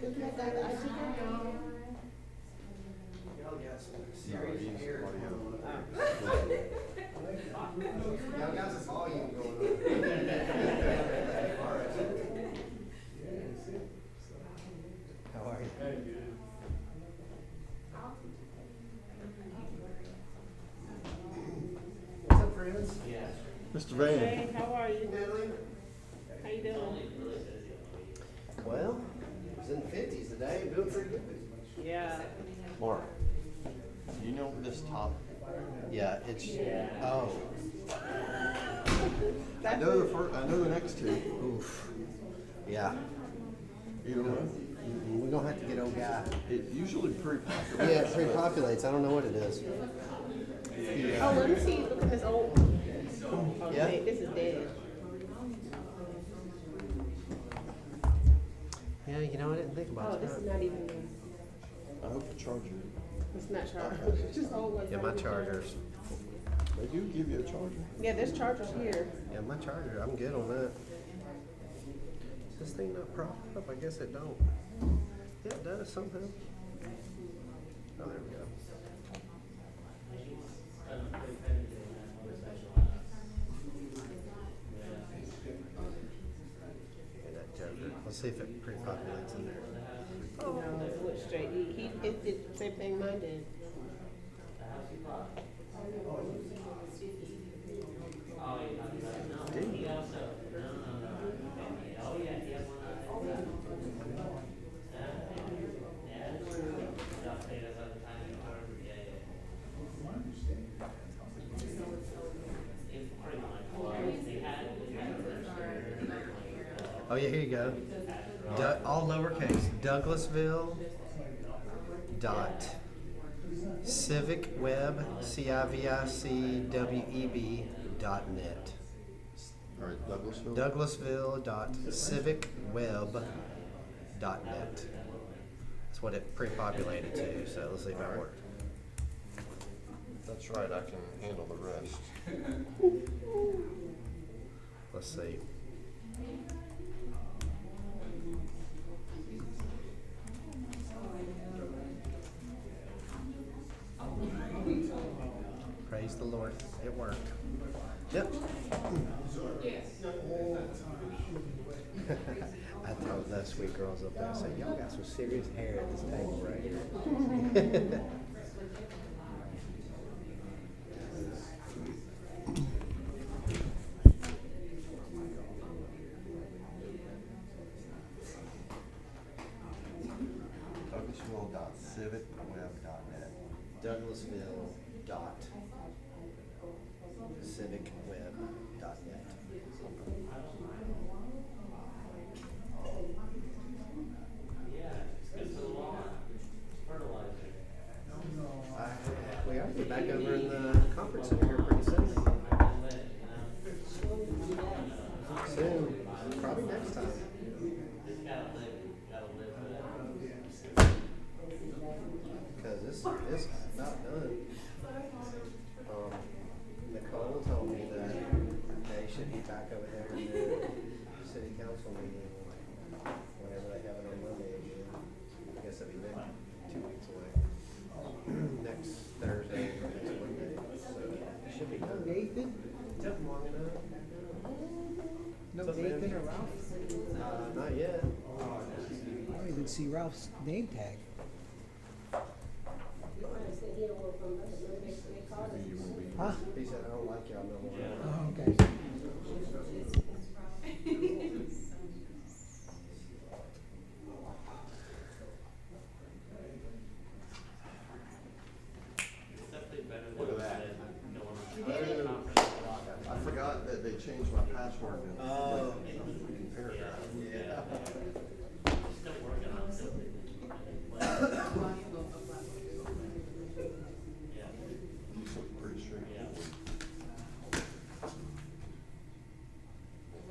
Isn't that guy the IT guy? Y'all got some No, serious he's hair audio. going on. Y'all got some volume going on. How are you? What's up, friends? Mr. Van. Hey, how are you? Natalie? How you doing? Well, it was in the 50s today, doing pretty good. Yeah. Mark, do you know where this top? Yeah, it's, oh, I know the first, I know the next two. oof. Yeah, Either one. we're gonna have to get old guy. It usually pre-populates. Yeah, it pre-populates, I don't know what it is. Oh, let me see. Look at this old. Oh, Yeah. dang, this is dead. Yeah, you know, I didn't think Oh, about this is that. not even. I hope the charger. It's not charged. It's just old ones. Yeah, my charger's, They do give you a charger. Yeah, there's chargers here. yeah, my charger, I'm good on that. Is this thing not propped up? I guess it don't. Yeah, it does somehow. Oh, there we go. Okay, that charger. Let's see if it pre-populates in there. Oh. No, it went straight. It did the same thing mine did. Oh yeah, here you go. All lowercase. Douglasville dot civicweb civicweb .net. All right, Douglasville. Douglasville dot civicweb .net. That's what it pre-populated to. So let's see if that works. That's right, I can handle the rest. Let's see. Praise the Lord. It worked. Yep. I told those sweet girls up there, I said, y'all got some serious hair at this table right here. Douglasville.civicweb.net. Douglasville dot civicweb.net. We are get back over in the conference center here pretty soon. Soon, probably next time. Because this is about done. Nicole told me that they should be back over there in the city council meeting whenever they have it on Monday again. I guess that'd be next 2 weeks away. Next Thursday or next Monday. So it should be done. Nathan? Took long enough. No What's up, Nathan man? or Ralph? Not yet. I don't even see Ralph's name tag. Huh? He said, I don't like y'all no more. Oh, okay. Look at that. I forgot that they changed my password to Oh. freaking paragraph. Yeah. These look pretty straightforward. 2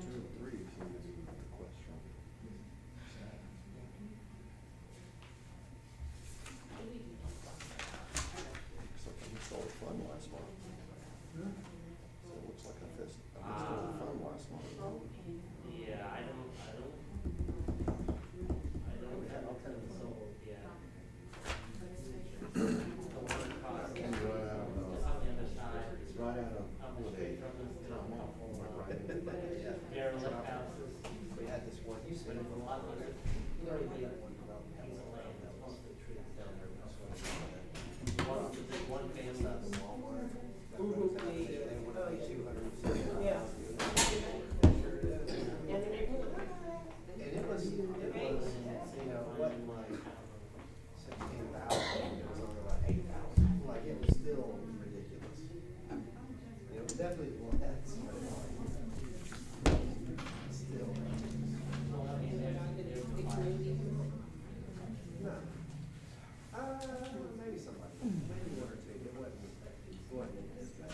and 3 seem to be the question. Looks like I missed all the fun last month. So it looks like I missed all the fun last month. Yeah, I don't had a holiday time off, right? Yeah. We had this one, you said it a lot. We already made one about the piece of land that was down there. One family out of Walmart. They want to pay $200,000. Yeah. And it was, you know, it wasn't like 16,000, it was only like 8,000. Like, it was still ridiculous. It was definitely less, but still. No. Maybe somebody, maybe one or two, it wasn't as bad.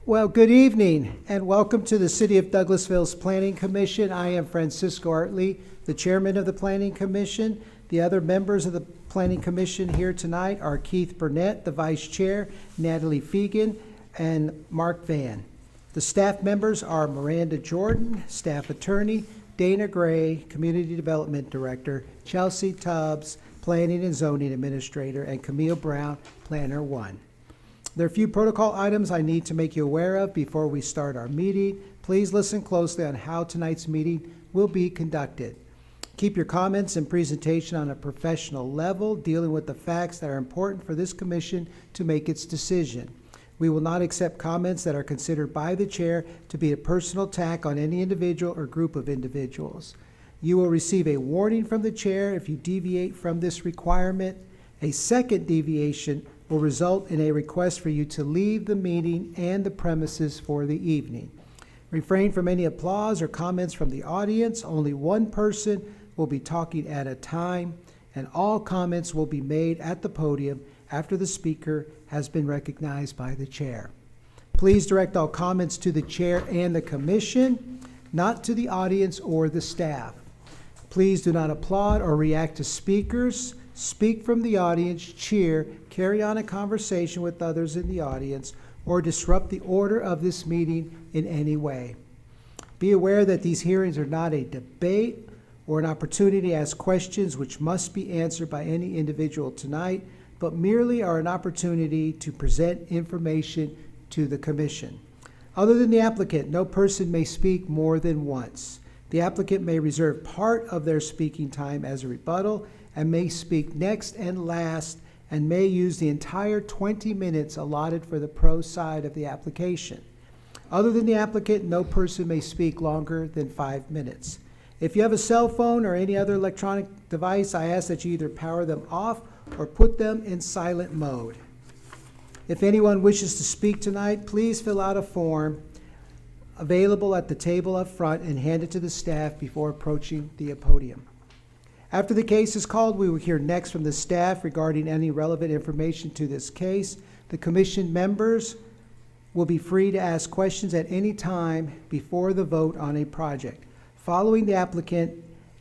Well, good evening and welcome to the City of Douglasville's Planning Commission. I am Francisco Artley, the chairman of the Planning Commission. The other members of the Planning Commission here tonight are Keith Burnett, the vice chair, Natalie Fegan, and Mark Van. The staff members are Miranda Jordan, staff attorney, Dana Gray, community development director, Chelsea Tubbs, planning and zoning administrator, and Camille Brown, planner 1. There are a few protocol items I need to make you aware of before we start our meeting. Please listen closely on how tonight's meeting will be conducted. Keep your comments and presentation on a professional level, dealing with the facts that are important for this commission to make its decision. We will not accept comments that are considered by the chair to be a personal attack on any individual or group of individuals. You will receive a warning from the chair if you deviate from this requirement. A second deviation will result in a request for you to leave the meeting and the premises for the evening. Refrain from any applause or comments from the audience. Only one person will be talking at a time, and all comments will be made at the podium after the speaker has been recognized by the chair. Please direct all comments to the chair and the commission, not to the audience or the staff. Please do not applaud or react to speakers. Speak from the audience, cheer, carry on a conversation with others in the audience, or disrupt the order of this meeting in any way. Be aware that these hearings are not a debate or an opportunity to ask questions which must be answered by any individual tonight, but merely are an opportunity to present information to the commission. Other than the applicant, no person may speak more than once. The applicant may reserve part of their speaking time as a rebuttal and may speak next and last and may use the entire 20 minutes allotted for the pro side of the application. Other than the applicant, no person may speak longer than 5 minutes. If you have a cell phone or any other electronic device, I ask that you either power them off or put them in silent mode. If anyone wishes to speak tonight, please fill out a form available at the table up front and hand it to the staff before approaching the podium. After the case is called, we will hear next from the staff regarding any relevant information to this case. The commission members will be free to ask questions at any time before the vote on a project. Following the applicant,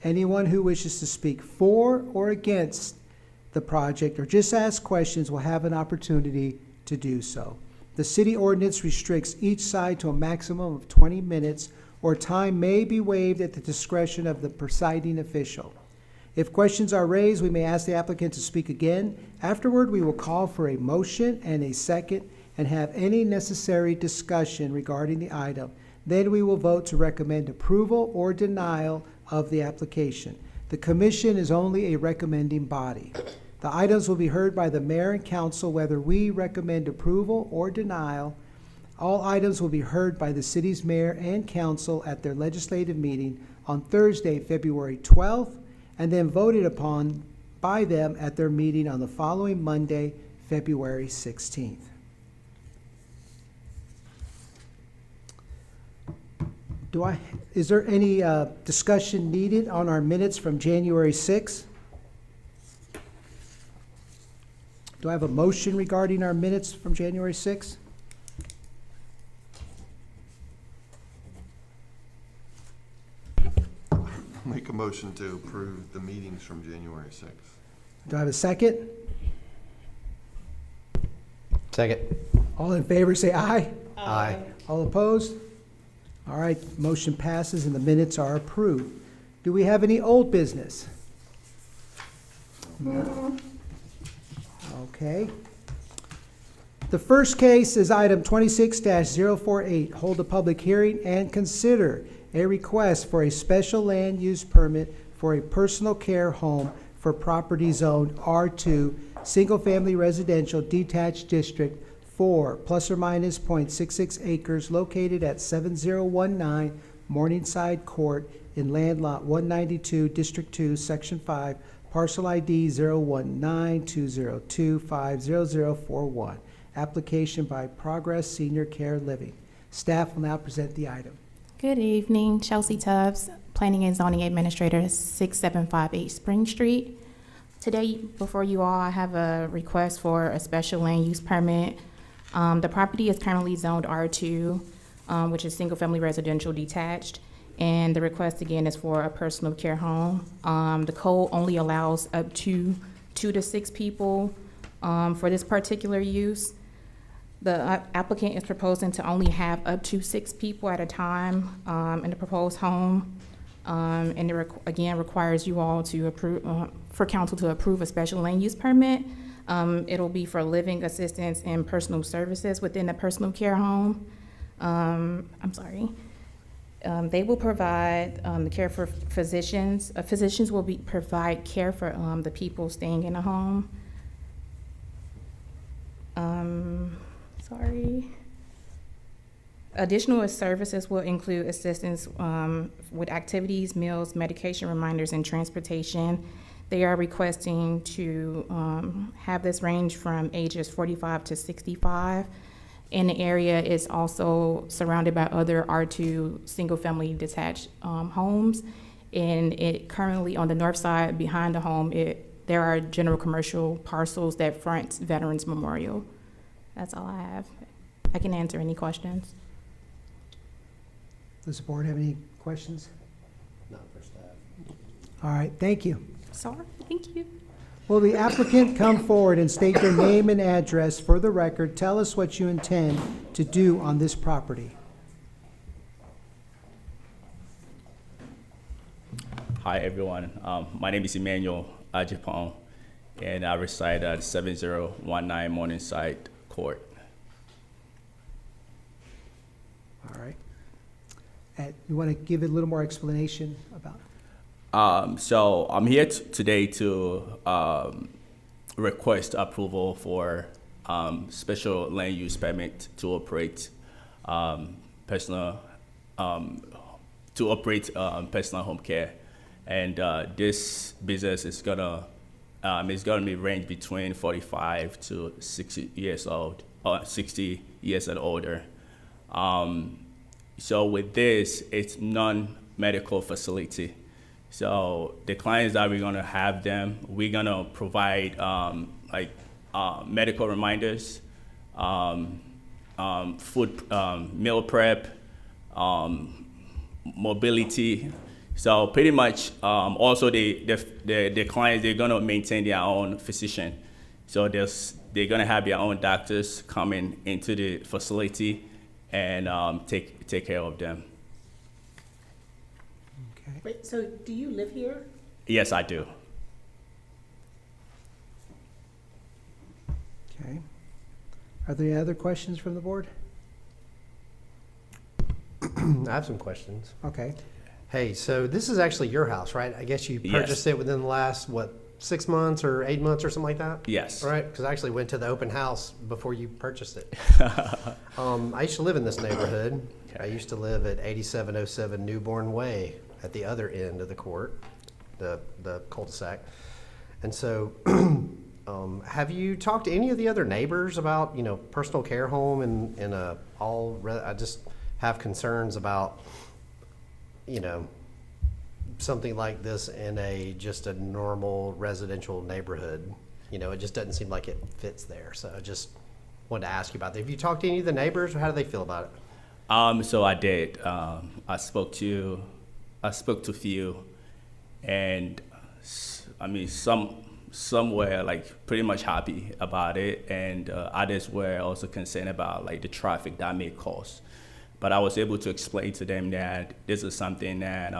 anyone who wishes to speak for or against the project or just ask questions will have an opportunity to do so. The city ordinance restricts each side to a maximum of 20 minutes, or time may be waived at the discretion of the presiding official. If questions are raised, we may ask the applicant to speak again. Afterward, we will call for a motion and a second and have any necessary discussion regarding the item. Then we will vote to recommend approval or denial of the application. The commission is only a recommending body. The items will be heard by the mayor and council whether we recommend approval or denial. All items will be heard by the city's mayor and council at their legislative meeting on Thursday, February 12th, and then voted upon by them at their meeting on the following Monday, February 16th. Is there any discussion needed on our minutes from January 6th? Do I have a motion regarding our minutes from January 6th? Make a motion to approve the meetings from January 6th. Do I have a second? Second. All in favor, say aye. Aye. All opposed? All right, motion passes and the minutes are approved. Do we have any old business? No. Okay. The first case is item 26-048. Hold a public hearing and consider a request for a special land use permit for a personal care home for property zoned R2, single-family residential detached district 4, plus or minus .66 acres, located at 7019 Morningside Court in land lot 192, District 2, Section 5, parcel ID 019-202-50041. Application by Progress Senior Care Living. Staff will now present the item. Good evening, Chelsea Tubbs, Planning and Zoning Administrator, 6758 Spring Street. Today, before you all, I have a request for a special land use permit. The property is currently zoned R2, which is single-family residential detached, and the request again is for a personal care home. The code only allows up to 2 to 6 people for this particular use. The applicant is proposing to only have up to 6 people at a time in the proposed home. And it again requires you all to approve, for council to approve a special land use permit. It'll be for living assistance and personal services within the personal care home. They will provide the care for physicians. Physicians will provide care for the people staying in the home. Additional services will include assistance with activities, meals, medication reminders, and transportation. They are requesting to have this range from ages 45 to 65. And the area is also surrounded by other R2 single-family detached homes. And it currently on the north side behind the home, there are general commercial parcels that front Veterans Memorial. That's all I have. I can answer any questions. Does the board have any questions? Not for staff. All right, thank you. Sorry, thank you. Will the applicant come forward and state their name and address for the record? Tell us what you intend to do on this property. Hi, everyone. My name is Emmanuel Ajipong, and I reside at 7019 Morningside Court. All right. You want to give it a little more explanation about? So I'm here today to request approval for special land use permit to operate personal home care, and this business is gonna be range between 45 to 60 years old, or 60 years and older. So with this, it's non-medical facility. So the clients that we're gonna have them, we're gonna provide medical reminders, food, meal prep, mobility. So pretty much, also the clients, they're gonna maintain their own physician. So they're gonna have their own doctors coming into the facility and take care of them. Okay. Wait, so do you live here? Yes, I do. Okay. Are there any other questions from the board? I have some questions. Okay. Hey, so this is actually your house, right? I guess you Yes. purchased it within the last, 6 months or 8 months or something like that? Yes. All right, because I actually went to the open house before you purchased it. I used to live in this neighborhood. Okay. I used to live at 8707 Newborn Way at the other end of the court, the cul-de-sac. And so, have you talked to any of the other neighbors about, personal care home and I just have concerns about you know, something like this in just a normal residential neighborhood. You know, it just doesn't seem like it fits there. So I just wanted to ask you about that. Have you talked to any of the neighbors? How do they feel about it? So I did. I spoke to few, and I mean some were like pretty much happy about it, and others were also concerned about like the traffic that may cause. But I was able to explain to them that this is something that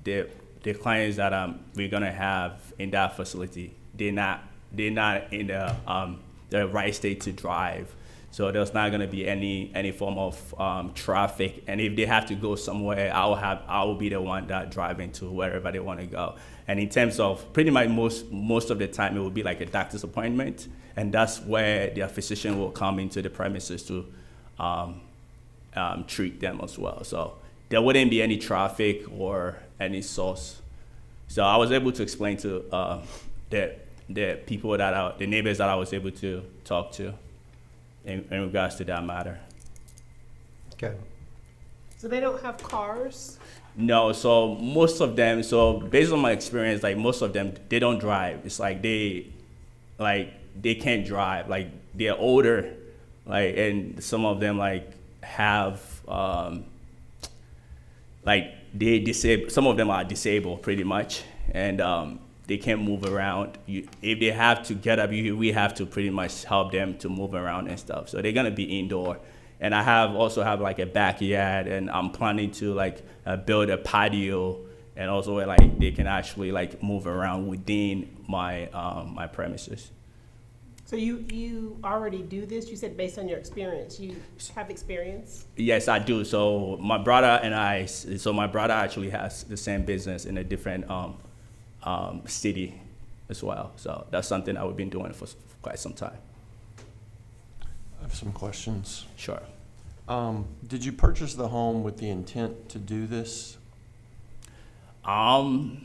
the clients that we're gonna have in that facility, they're not in the right state to drive. So there's not gonna be any form of traffic, and if they have to go somewhere, I will be the one that driving to wherever they want to go. And in terms of pretty much most of the time, it will be like a doctor's appointment, and that's where their physician will come into the premises to treat them as well. So there wouldn't be any traffic or any source. So I was able to explain to the people the neighbors that I was able to talk to in regards to that matter. Okay. So they don't have cars? No, so most of them, so based on my experience, like most of them, they don't drive. It's like they can't drive. Like they're older, like, and some of them like have like they disabled. Some of them are disabled pretty much, and they can't move around. If they have to get up, we have to pretty much help them to move around and stuff. So they're gonna be indoor. And I also have like a backyard, and I'm planning to like build a patio, and also where like they can actually like move around within my my premises. So you already do this? You said based on your experience, you have experience? Yes, I do. So my brother actually has the same business in a different city as well. So that's something that we've been doing for quite some time. I have some questions. Sure. Did you purchase the home with the intent to do this? No,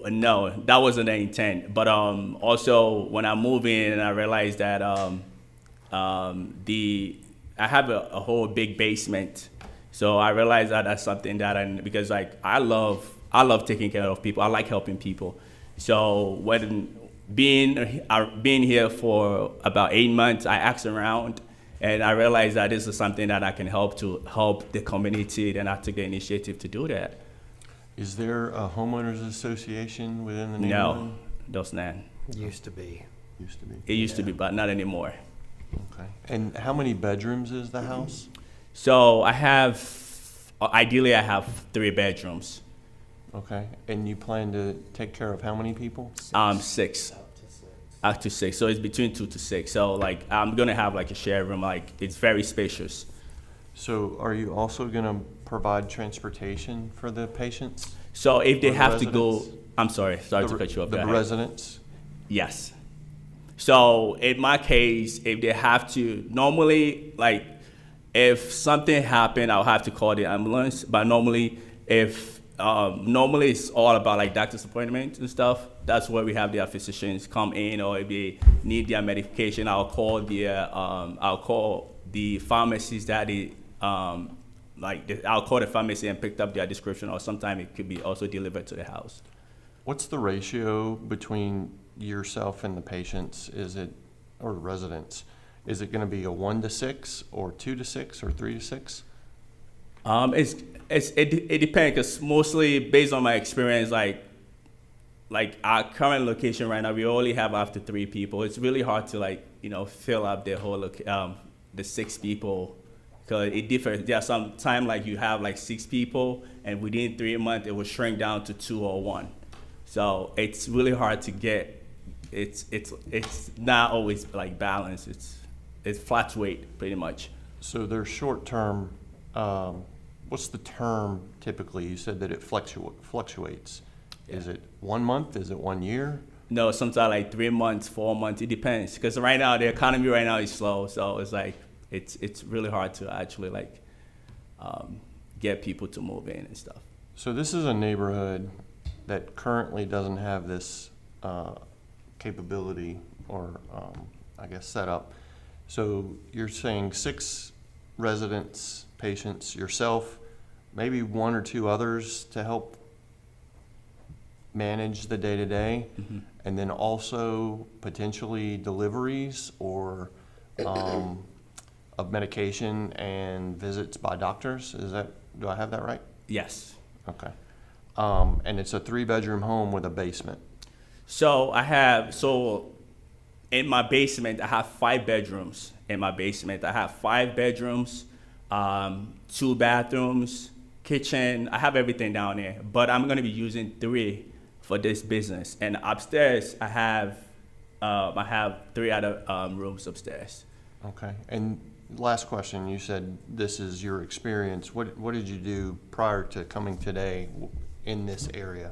that wasn't the intent. But also when I moved in and I realized that I have a whole big basement, so I realized that that's something that because like I love taking care of people. I like helping people. So when being here for about 8 months, I asked around, and I realized that this is something that I can help the community, and I took the initiative to do that. Is there a homeowners association within the neighborhood? No, there's not. Used to be. Used to be. It used to be, but not anymore. Okay. And how many bedrooms is the house? So ideally I have 3 bedrooms. Okay. And you plan to take care of how many people? 6. Up to 6. So it's between 2 to 6. So like I'm gonna have like a share room. Like it's very spacious. So are you also going to provide transportation for the patients? So if they Or the have to go, residents? I'm sorry to cut you off. The Go ahead. residents? Yes. So in my case, if they have to, normally, like, if something happened, I'll have to call the ambulance. But normally, normally it's all about like doctor's appointments and stuff. That's where we have their physicians come in, or if they need their medication, I'll call the pharmacies that I'll call the pharmacy and pick up their description, or sometimes it could be also delivered to the house. What's the ratio between yourself and the patients? Or residents? Is it going to be a 1 to 6, or 2 to 6, or 3 to 6? It depends, because mostly based on my experience, like our current location right now, we only have up to 3 people. It's really hard to fill up the whole the 6 people, because it differs. There's some time like you have like 6 people, and within 3 months it will shrink down to 2 or 1. So it's really hard to get. It's not always like balanced. It's fluctuate pretty much. So they're short term. What's the term typically? You said that it fluctuates. Yeah. Is it 1 month? Is it 1 year? No, sometimes like 3 months, 4 months. It depends, because right now the economy right now is slow, so it's like it's really hard to actually get people to move in and stuff. So this is a neighborhood that currently doesn't have this capability or I guess setup. So you're saying 6 residents, patients, yourself, maybe one or two others to help manage the day-to-day, and then also potentially deliveries or of medication and visits by doctors. Do I have that right? Yes. Okay. And it's a 3-bedroom home with a basement. So in my basement, I have 5 bedrooms. In my basement, I have 5 bedrooms, 2 bathrooms, kitchen. I have everything down there, but I'm gonna be using 3 for this business. And upstairs, I have 3 other rooms upstairs. Okay. And last question, you said this is your experience. What did you do prior to coming today in this area?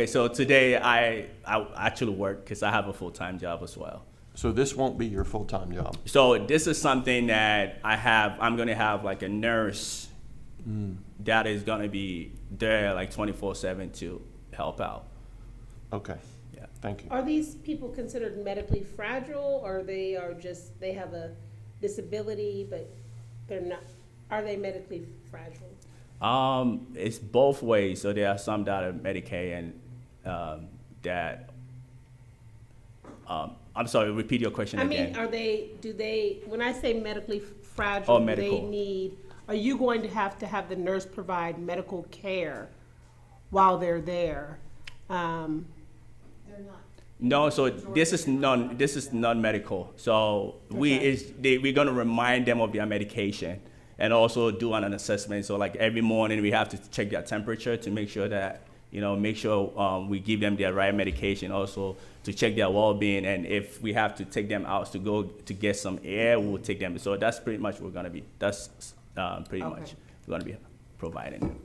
So today I actually work because I have a full-time job as well. So this won't be your full-time job? So this is something that I'm gonna have like a nurse that is gonna be there like 24/7 to help out. Okay. Yeah. Thank you. Are these people considered medically fragile, or they have a disability, but they're not, are they medically fragile? It's both ways. So there are some that are Medicaid and that. I'm sorry. Repeat your question I again. mean, when I say medically fragile, Oh, do they medical. are you going to have the nurse provide medical care while they're there? No, so this is non-medical. So we're gonna remind them of their medication and also do an assessment. So like every morning we have to check their temperature to make sure that we give them their right medication. Also to check their well-being, and if we have to take them out to go to get some air, we'll take them. So that's pretty much what we're gonna be. That's pretty much we're gonna be providing.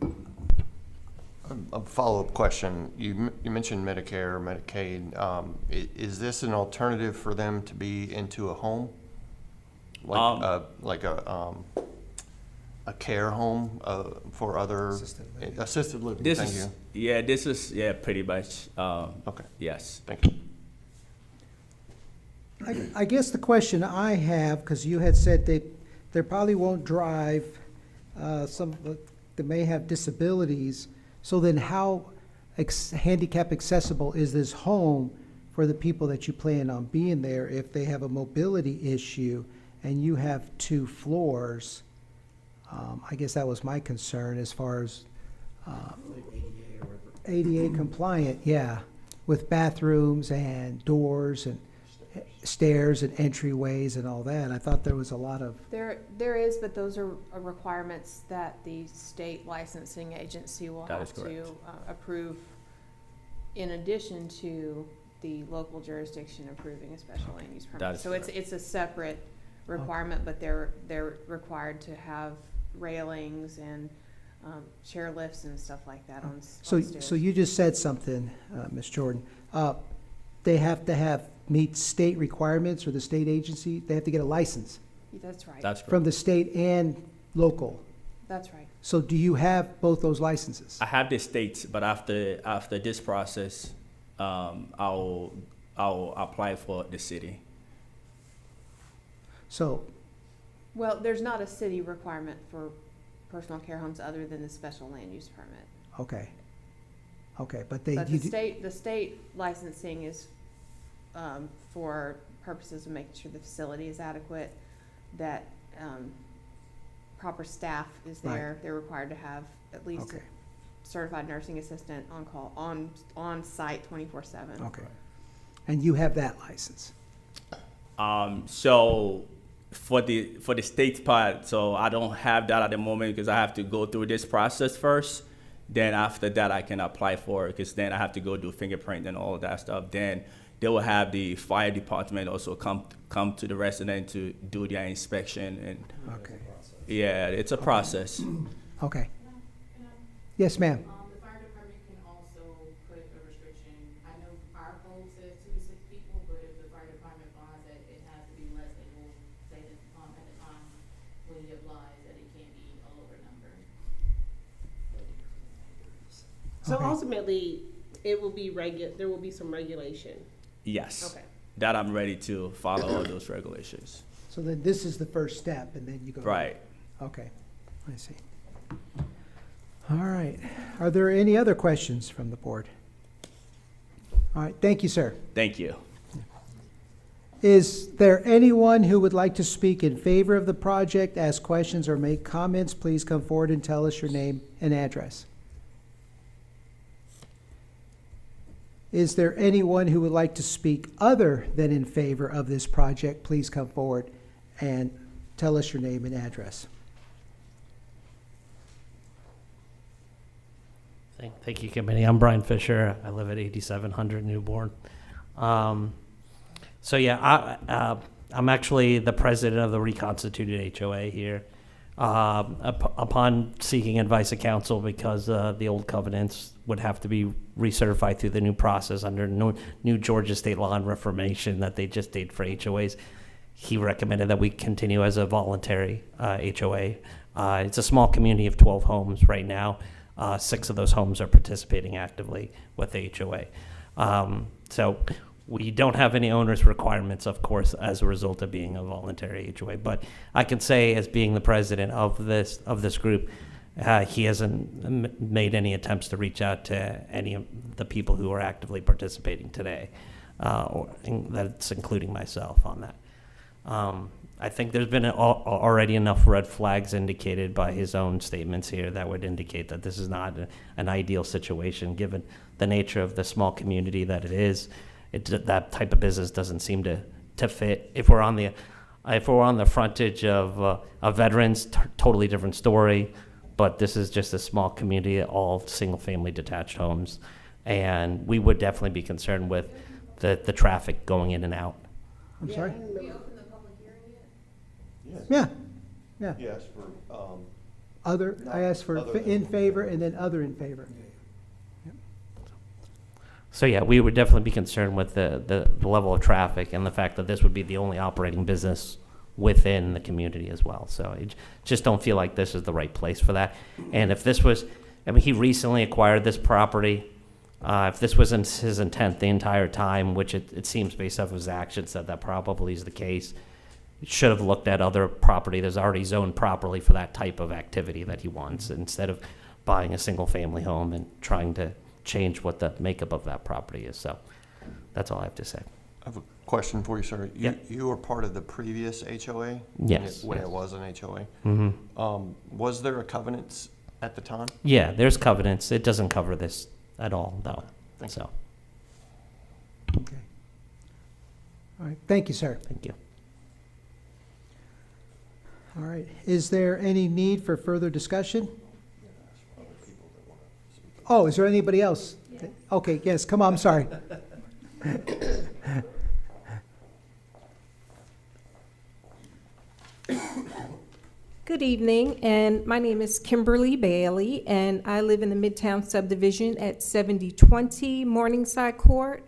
A follow-up question. You mentioned Medicare, Medicaid. Is this an alternative for them to be into a home? Like a care home for other assisted living? Thank you. This is pretty much. Okay. Yes. Thank you. I guess the question I have, because you had said they probably won't drive, they may have disabilities. So then how handicap accessible is this home for the people that you plan on being there if they have a mobility issue and you have 2 floors? I guess that was my concern as far as ADA compliant, yeah, with bathrooms and doors and stairs and entryways and all that. I thought there was a lot of, There is, but those are requirements that the state licensing agency will That have is correct. to approve in addition to the local jurisdiction approving a special land use That permit. is So it's a separate requirement, but they're required to have railings and chair lifts and stuff like that on stairs. so you just said something, Ms. Jordan. They have to meet state requirements, or the state agency, they have to get a license That's right. That's correct. from the state and local. That's right. So do you have both those licenses? I have the states, but after this process, I'll apply for the city. So, Well, there's not a city requirement for personal care homes other than the special land use permit. okay, but But the state licensing is for purposes of making sure the facility is adequate, that proper staff is there. Right. They're required to have at least Okay. a certified nursing assistant on call, on site 24/7. Okay. And you have that license? So for the state part, so I don't have that at the moment because I have to go through this process first. Then after that, I can apply for it because then I have to go do fingerprint and all of that stuff. Then they will have the fire department also come to the resident to do their inspection, and Okay. yeah, it's a process. Okay. Yes, ma'am. The fire department can also put a restriction. I know our code says 2 to 6 people, but if the fire department finds that it has to be less, they will say that, at the time when he applies, that it can't be a lower number. So Okay. ultimately, there will be some regulation. Yes, Okay. that I'm ready to follow all those regulations. So then this is the first step, and then you go. Right. Okay, I see. All right. Are there any other questions from the board? All right, thank you, sir. Thank you. Is there anyone who would like to speak in favor of the project, ask questions, or make comments? Please come forward and tell us your name and address. Is there anyone who would like to speak other than in favor of this project? Please come forward and tell us your name and address. Thank you, committee. I'm Brian Fisher. I live at 8700 Newborn. So yeah, I'm actually the president of the reconstituted HOA here. Upon seeking advice of council, because the old covenants would have to be recertified through the new process under new Georgia state law and reformation that they just did for HOAs, he recommended that we continue as a voluntary HOA. It's a small community of 12 homes right now. 6 of those homes are participating actively with the HOA. So we don't have any owner's requirements, of course, as a result of being a voluntary HOA. But I can say, as being the president of this group, he hasn't made any attempts to reach out to any of the people who are actively participating today, that's including myself on that. I think there's been already enough red flags indicated by his own statements here that would indicate that this is not an ideal situation, given the nature of the small community that it is. That type of business doesn't seem to fit. If we're on the frontage of veterans, totally different story. But this is just a small community, all single-family detached homes, and we would definitely be concerned with the traffic going in and out. I'm sorry? We opened the public hearing yet? Yeah, yeah. Yes, for, Other, I asked for Other than- in favor and then other in favor. So yeah, we would definitely be concerned with the level of traffic and the fact that this would be the only operating business within the community as well. So I just don't feel like this is the right place for that. And if this was, I mean, he recently acquired this property. If this wasn't his intent the entire time, which it seems based off of his actions that probably is the case, he should have looked at other property that's already zoned properly for that type of activity that he wants, instead of buying a single family home and trying to change what the makeup of that property is. So that's all I have to say. I have a question for you, sir. Yeah. You were part of the previous HOA? Yes, When yes. it was an HOA? Mm-hmm. Was there a covenants at the time? Yeah, there's covenants. It doesn't cover this at all, though. Thank So, Okay. All right, thank you, sir. thank you. All right, is there any need for further discussion? Oh, is there anybody else? Okay, yes, come on, I'm sorry. Good evening, and my name is Kimberly Bailey, and I live in the Midtown subdivision at 7020 Morningside Court,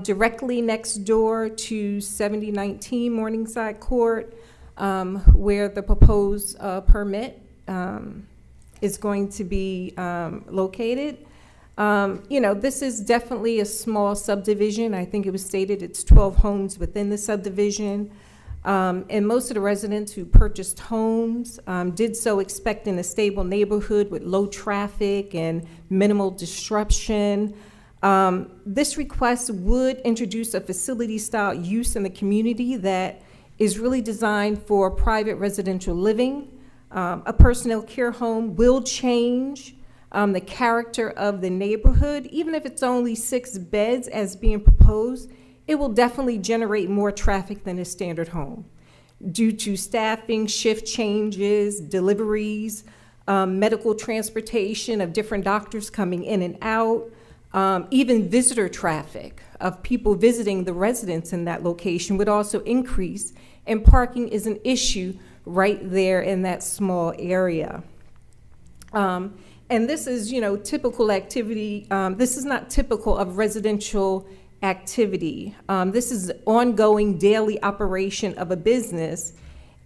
directly next door to 7019 Morningside Court, where the proposed permit is going to be located. You know, this is definitely a small subdivision. I think it was stated it's 12 homes within the subdivision. And most of the residents who purchased homes did so expecting a stable neighborhood with low traffic and minimal disruption. This request would introduce a facility-style use in the community that is really designed for private residential living. A personal care home will change the character of the neighborhood. Even if it's only 6 beds as being proposed, it will definitely generate more traffic than a standard home due to staffing, shift changes, deliveries, medical transportation of different doctors coming in and out, even visitor traffic of people visiting the residents in that location would also increase, and parking is an issue right there in that small area. And this is, you know, typical activity. This is not typical of residential activity. This is ongoing daily operation of a business,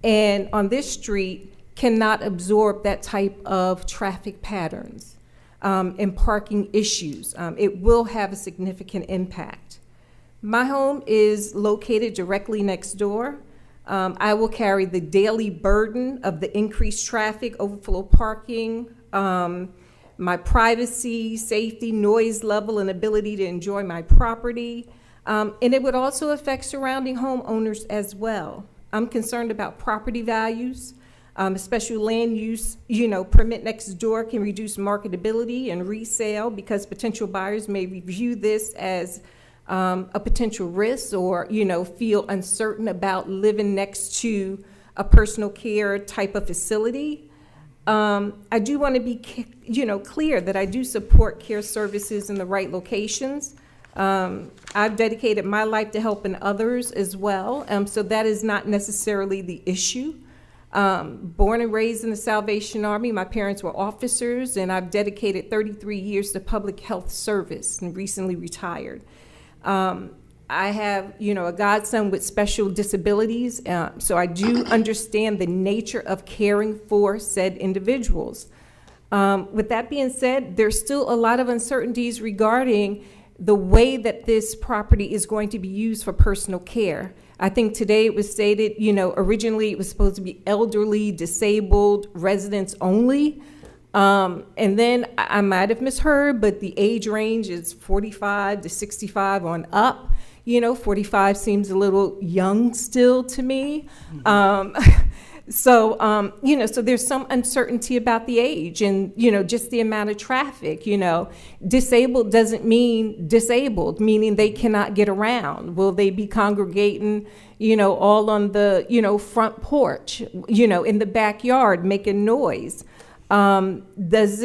and on this street cannot absorb that type of traffic patterns and parking issues. It will have a significant impact. My home is located directly next door. I will carry the daily burden of the increased traffic, overflow parking, my privacy, safety, noise level, and ability to enjoy my property. And it would also affect surrounding homeowners as well. I'm concerned about property values, especially land use, permit next door can reduce marketability and resale because potential buyers may view this as a potential risk or, feel uncertain about living next to a personal care type of facility. I do want to be, clear that I do support care services in the right locations. I've dedicated my life to helping others as well, so that is not necessarily the issue. Born and raised in the Salvation Army, my parents were officers, and I've dedicated 33 years to public health service and recently retired. I have, a godson with special disabilities, so I do understand the nature of caring for said individuals. With that being said, there's still a lot of uncertainties regarding the way that this property is going to be used for personal care. I think today it was stated, originally it was supposed to be elderly, disabled, residents only. And then I might have misheard, but the age range is 45 to 65 on up. 45 seems a little young still to me. So there's some uncertainty about the age and, just the amount of traffic, Disabled doesn't mean disabled, meaning they cannot get around. Will they be congregating, all on the, front porch, in the backyard making noise? Is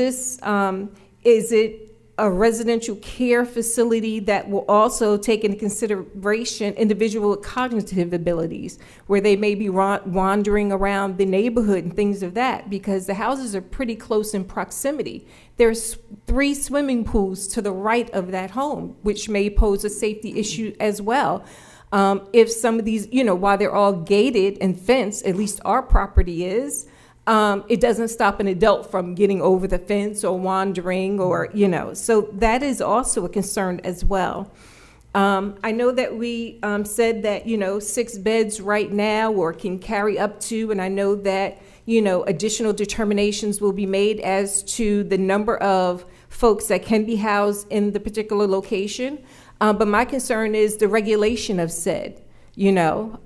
it a residential care facility that will also take into consideration individual with cognitive abilities, where they may be wandering around the neighborhood and things of that, because the houses are pretty close in proximity. There's 3 swimming pools to the right of that home, which may pose a safety issue as well. If some of these, while they're all gated and fenced, at least our property is, it doesn't stop an adult from getting over the fence or wandering or, so that is also a concern as well. I know that we said that, 6 beds right now or can carry up to, and I know that, additional determinations will be made as to the number of folks that can be housed in the particular location. But my concern is the regulation of said. And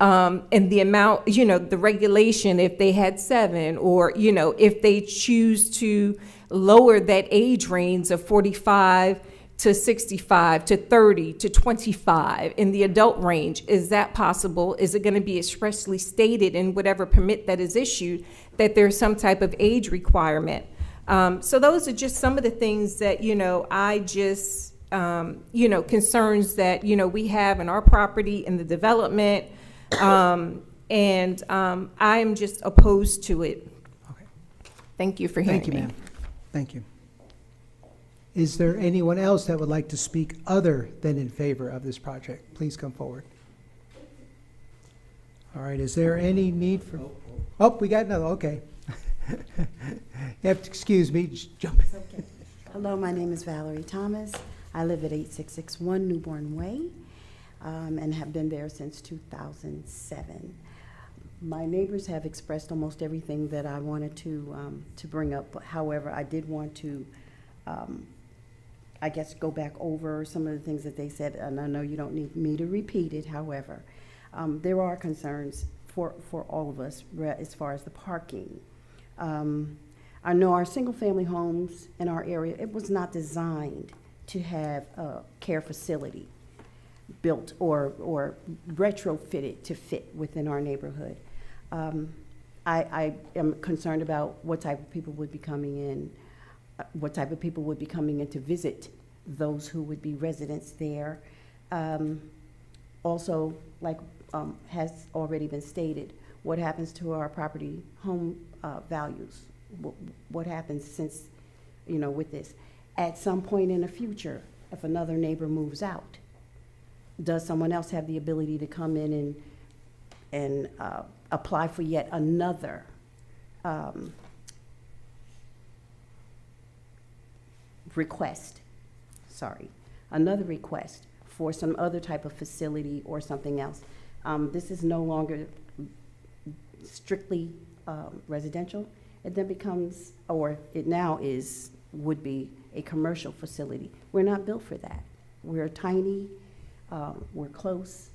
the amount, the regulation, if they had 7 or, if they choose to lower that age range of 45 to 65 to 30 to 25 in the adult range, is that possible? Is it going to be expressly stated in whatever permit that is issued that there's some type of age requirement? So those are just some of the things that, I just, concerns that, we have in our property in the development. And I am just opposed to it. Okay. Thank you for hearing me. Thank you, ma'am. Thank you. Is there anyone else that would like to speak other than in favor of this project? Please come forward. All right, is there any need for, oh, we got another, okay. You have to excuse me, just jump in. Okay. Hello, my name is Valerie Thomas. I live at 8661 Newborn Way and have been there since 2007. My neighbors have expressed almost everything that I wanted to bring up. However, I did want to, I guess, go back over some of the things that they said, and I know you don't need me to repeat it. However, there are concerns for all of us as far as the parking. I know our single-family homes in our area, it was not designed to have a care facility built or retrofitted to fit within our neighborhood. I am concerned about what type of people would be coming in, to visit those who would be residents there. Also, like has already been stated, what happens to our property home values? What happens since, with this? At some point in the future, if another neighbor moves out, does someone else have the ability to come in and apply for yet another request for some other type of facility or something else? This is no longer strictly residential, it then becomes, or it now is, would be a commercial facility. We're not built for that. We're tiny, we're close,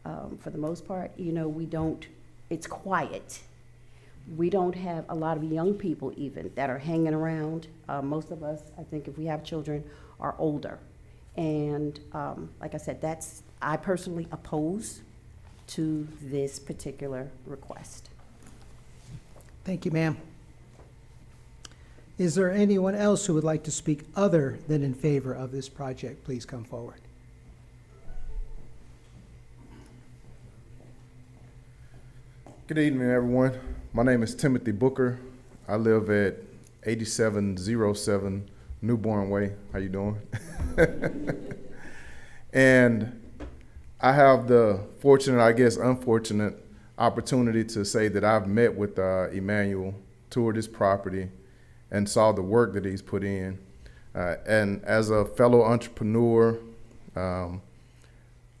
for the most part. You know, we don't, it's quiet. We don't have a lot of young people even that are hanging around. Most of us, I think if we have children, are older. And like I said, I personally oppose to this particular request. Thank you, ma'am. Is there anyone else who would like to speak other than in favor of this project? Please come forward. Good evening, everyone. My name is Timothy Booker. I live at 8707 Newborn Way. How you doing? And I have the fortunate, I guess unfortunate, opportunity to say that I've met with Emmanuel, toured his property, and saw the work that he's put in. And as a fellow entrepreneur, I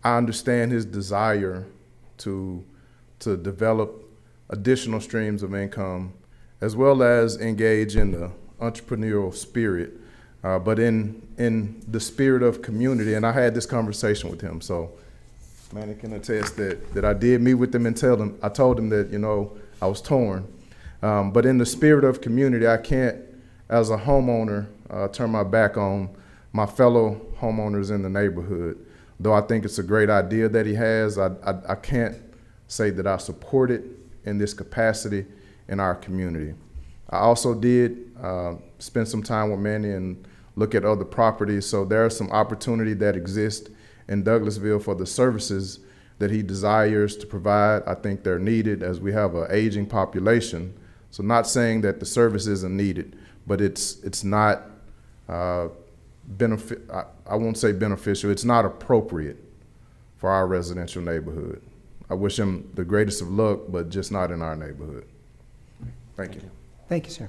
understand his desire to develop additional streams of income, as well as engage in the entrepreneurial spirit, but in the spirit of community. And I had this conversation with him, so Manny can attest that I did meet with him and I told him that, you know, I was torn. But in the spirit of community, I can't, as a homeowner, turn my back on my fellow homeowners in the neighborhood. Though I think it's a great idea that he has, I can't say that I support it in this capacity in our community. I also did spend some time with Manny and look at other properties, so there's some opportunity that exists in Douglasville for the services that he desires to provide. I think they're needed as we have an aging population. So not saying that the service isn't needed, but it's not I won't say beneficial, it's not appropriate for our residential neighborhood. I wish him the greatest of luck, but just not in our neighborhood. Thank you. Thank you, sir.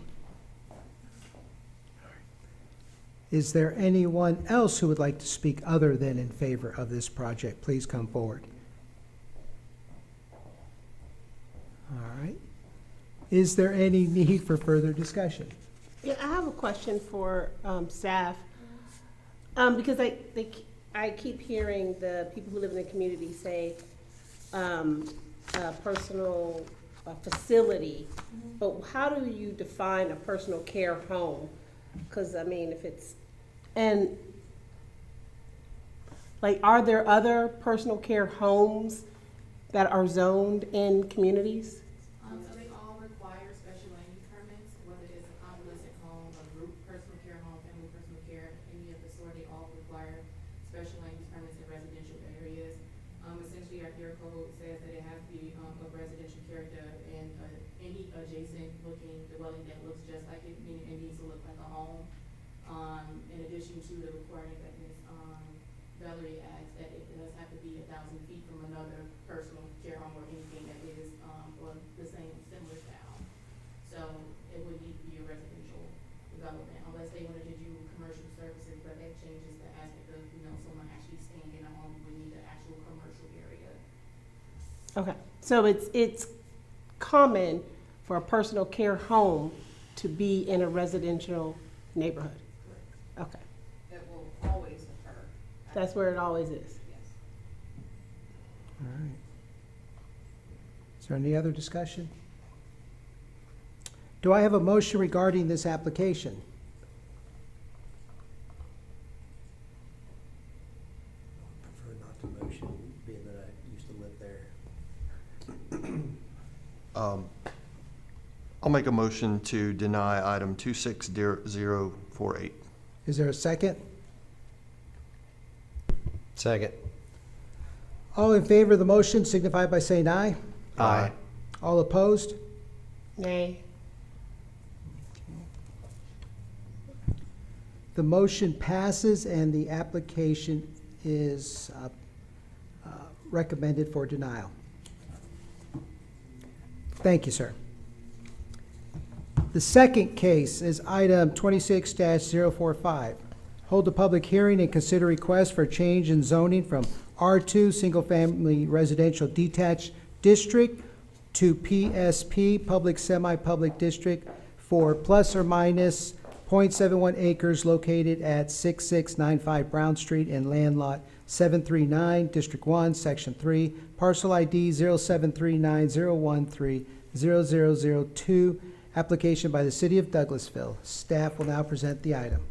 Is there anyone else who would like to speak other than in favor of this project? Please come forward. All right. Is there any need for further discussion? Yeah, I have a question for staff, because I keep hearing the people who live in the community say personal facility, but how do you define a personal care home? Because I mean, if it's, and like, are there other personal care homes that are zoned in communities? So they all require special land use permits, whether it's a convalescent home, a group personal care home, family personal care, any of the sort, they all require special land use permits in residential areas. Essentially, our care code says that it has to be of residential character, and any adjacent looking dwelling that looks just like it, meaning it needs to look like a home. In addition to the requirement that Ms. Valerie asked, that it does have to be 1,000 feet from another personal care home or anything that is or the same similar style. So it would need to be a residential development, unless they wanted to do commercial services, but that changes the aspect of, you know, someone actually staying in a home would need an actual commercial area. Okay, so it's common for a personal care home to be in a residential neighborhood? Okay, That will always occur. that's where it always is. Yes. All right. Is there any other discussion? Do I have a motion regarding this application? Prefer not to motion, being that I used to live there. I'll make a motion to deny item 260048. Is there a second? Second. All in favor of the motion signify by saying aye. Aye. All opposed? Nay. The motion passes and the application is recommended for denial. Thank you, sir. The second case is item 26-045. Hold a public hearing and consider request for change in zoning from R2 Single Family Residential Detached District to PSP, Public Semi-Public District, for plus or minus 0.71 acres located at 6695 Brown Street in Land Lot 739, District 1, Section 3, parcel ID 073901300002, application by the City of Douglasville. Staff will now present the item.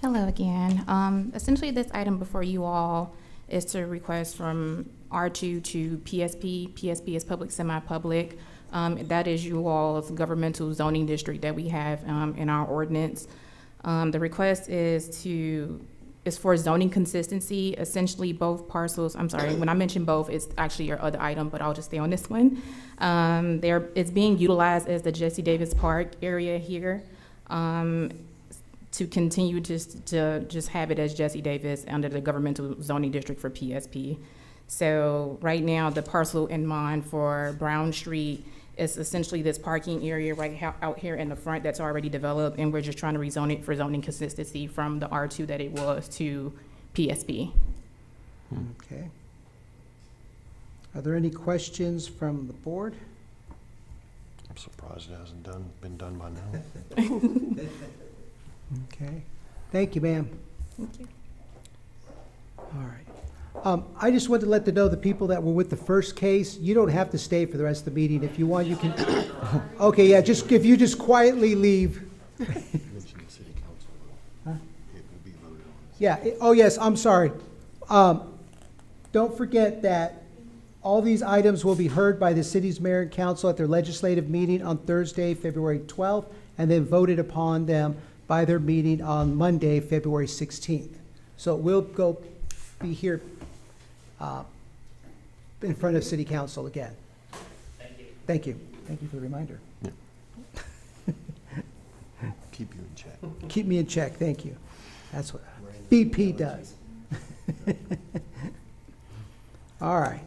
Hello again. Essentially, this item before you all is to request from R2 to PSP. PSP is public semi-public. That is you all's governmental zoning district that we have in our ordinance. The request is for zoning consistency. Essentially, both parcels, I'm sorry, when I mention both, it's actually your other item, but I'll just stay on this one. It's being utilized as the Jesse Davis Park area here. To continue to just have it as Jesse Davis under the governmental zoning district for PSP. So right now, the parcel in mind for Brown Street is essentially this parking area out here in the front that's already developed, and we're just trying to rezone it for zoning consistency from the R2 that it was to PSP. Okay. Are there any questions from the board? I'm surprised it hasn't been done by now. Okay. Thank you, ma'am. Thank you. All right. I just wanted to let the people that were with the first case, you don't have to stay for the rest of the meeting. If you want, you can. Okay, yeah, if you just quietly leave. Yeah, oh yes, I'm sorry. Don't forget that all these items will be heard by the city's mayor and council at their legislative meeting on Thursday, February 12th, and then voted upon them by their meeting on Monday, February 16th. So we'll be here in front of city council again. Thank you. Thank you. Thank you for the reminder. Yeah. Keep you in check. Keep me in check, thank you. That's what BP does. All right.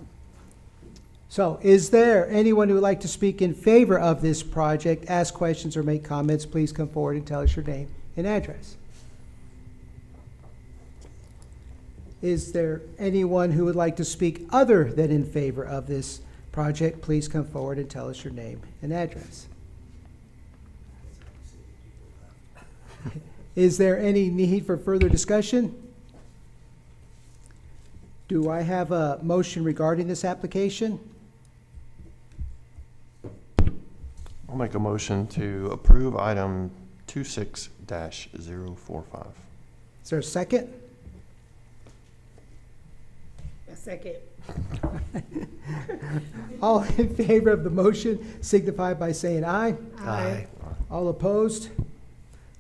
So is there anyone who would like to speak in favor of this project, ask questions, or make comments? Please come forward and tell us your name and address. Is there anyone who would like to speak other than in favor of this project? Please come forward and tell us your name and address. Is there any need for further discussion? Do I have a motion regarding this application? I'll make a motion to approve item 26-045. Is there a second? A second. All in favor of the motion signify by saying aye. Aye. All opposed?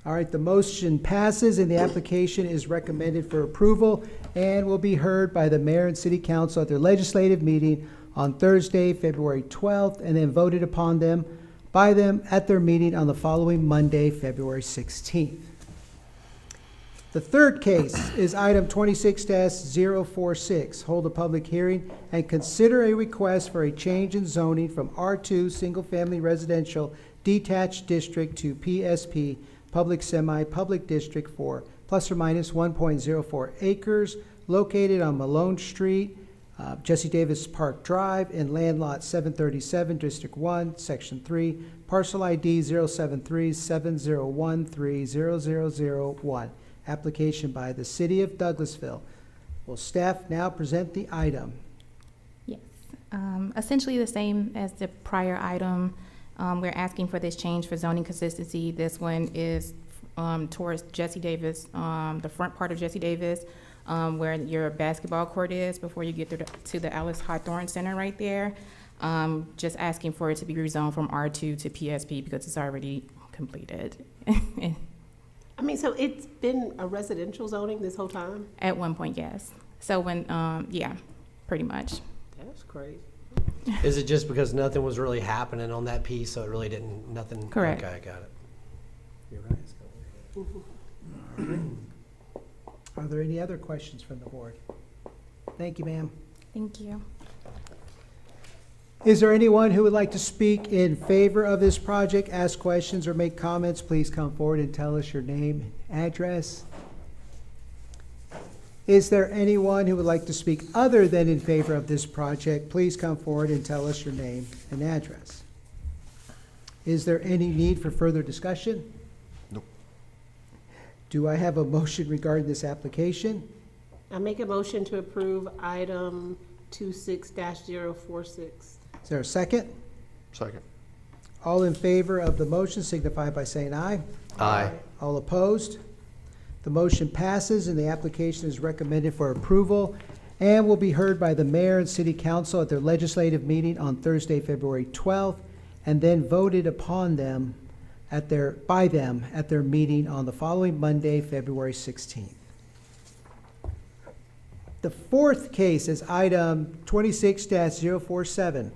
All right, the motion passes and the application is recommended for approval and will be heard by the mayor and city council at their legislative meeting on Thursday, February 12th, and then voted upon them by them at their meeting on the following Monday, February 16th. The third case is item 26-046. Hold a public hearing and consider a request for a change in zoning from R2 Single Family Residential Detached District to PSP Public Semi-Public District for plus or minus 1.04 acres located on Malone Street, Jesse Davis Park Drive in Land Lot 737, District 1, Section 3, parcel ID 073-701-300001. Application by the City of Douglasville. Will staff now present the item? Yes. Essentially the same as the prior item. We're asking for this change for zoning consistency. This one is towards Jesse Davis, the front part of Jesse Davis, where your basketball court is before you get to the Alice Hawthorne Center right there. Just asking for it to be rezoned from R2 to PSP because it's already completed. I mean, so it's been a residential zoning this whole time? At one point, yes. So when, yeah, pretty much. That's crazy. Is it just because nothing was really happening on that piece, so it really didn't, nothing? Correct. Okay, got it. You're right. Are there any other questions from the board? Thank you, ma'am. Thank you. Is there anyone who would like to speak in favor of this project, ask questions, or make comments? Please come forward and tell us your name and address. Is there anyone who would like to speak other than in favor of this project? Please come forward and tell us your name and address. Is there any need for further discussion? Nope. Do I have a motion regarding this application? I make a motion to approve item 26-046. Is there a second? Second. All in favor of the motion signify by saying aye. Aye. All opposed? The motion passes and the application is recommended for approval and will be heard by the mayor and city council at their legislative meeting on Thursday, February 12th, and then voted upon them by them at their meeting on the following Monday, February 16th. The fourth case is item 26-047.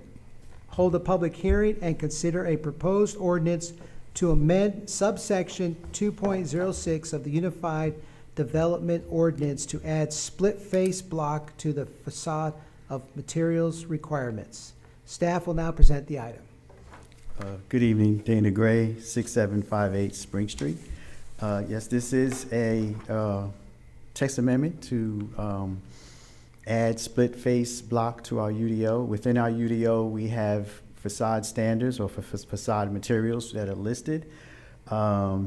Hold a public hearing and consider a proposed ordinance to amend subsection 2.06 of the Unified Development Ordinance to add split-face block to the facade of materials requirements. Staff will now present the item. Good evening, Dana Gray, 6758 Spring Street. Yes, this is a text amendment to add split-face block to our UDO. Within our UDO, we have facade standards or facade materials that are listed.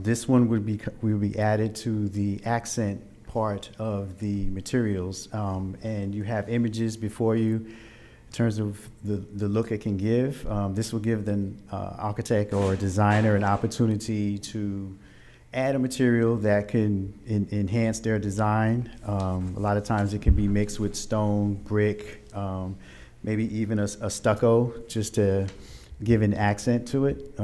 This one will be added to the accent part of the materials, and you have images before you in terms of the look it can give. This will give the architect or designer an opportunity to add a material that can enhance their design. A lot of times it can be mixed with stone, brick, maybe even a stucco, just to give an accent to it.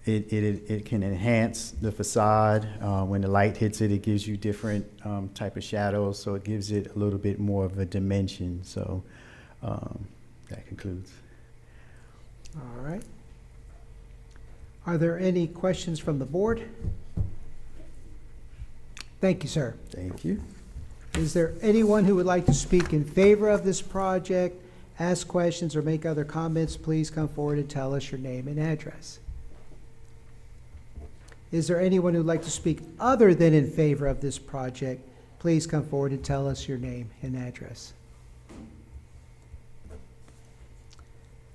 It can enhance the facade. When the light hits it, it gives you different type of shadows, so it gives it a little bit more of a dimension. So that concludes. All right. Are there any questions from the board? Thank you, sir. Thank you. Is there anyone who would like to speak in favor of this project, ask questions, or make other comments? Please come forward and tell us your name and address. Is there anyone who'd like to speak other than in favor of this project? Please come forward and tell us your name and address.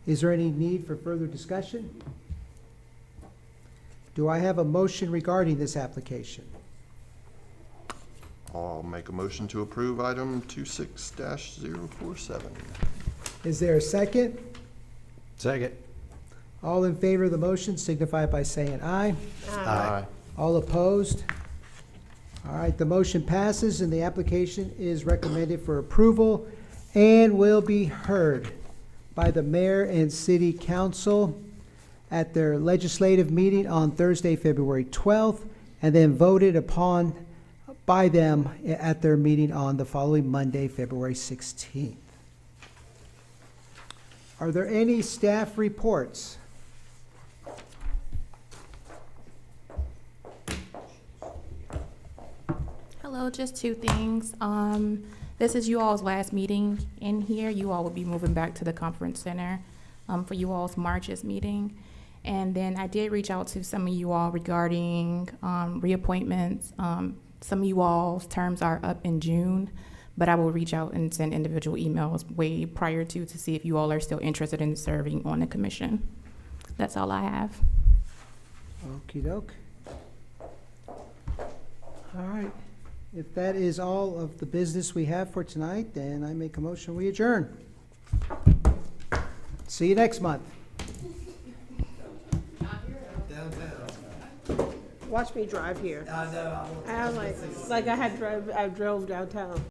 Is there any need for further discussion? Do I have a motion regarding this application? I'll make a motion to approve item 26-047. Is there a second? Second. All in favor of the motion signify by saying aye. Aye. All opposed? All right, the motion passes and the application is recommended for approval and will be heard by the mayor and city council at their legislative meeting on Thursday, February 12th, and then voted upon by them at their meeting on the following Monday, February 16th. Are there any staff reports? Hello, just two things. This is you all's last meeting in here. You all will be moving back to the conference center for you all's March's meeting. And then I did reach out to some of you all regarding reappointments. Some of you all's terms are up in June, but I will reach out and send individual emails way prior to see if you all are still interested in serving on the commission. That's all I have. Okey doke. All right. If that is all of the business we have for tonight, then I make a motion, we adjourn. See you next month. Watch me drive here. I know. I like I drove downtown.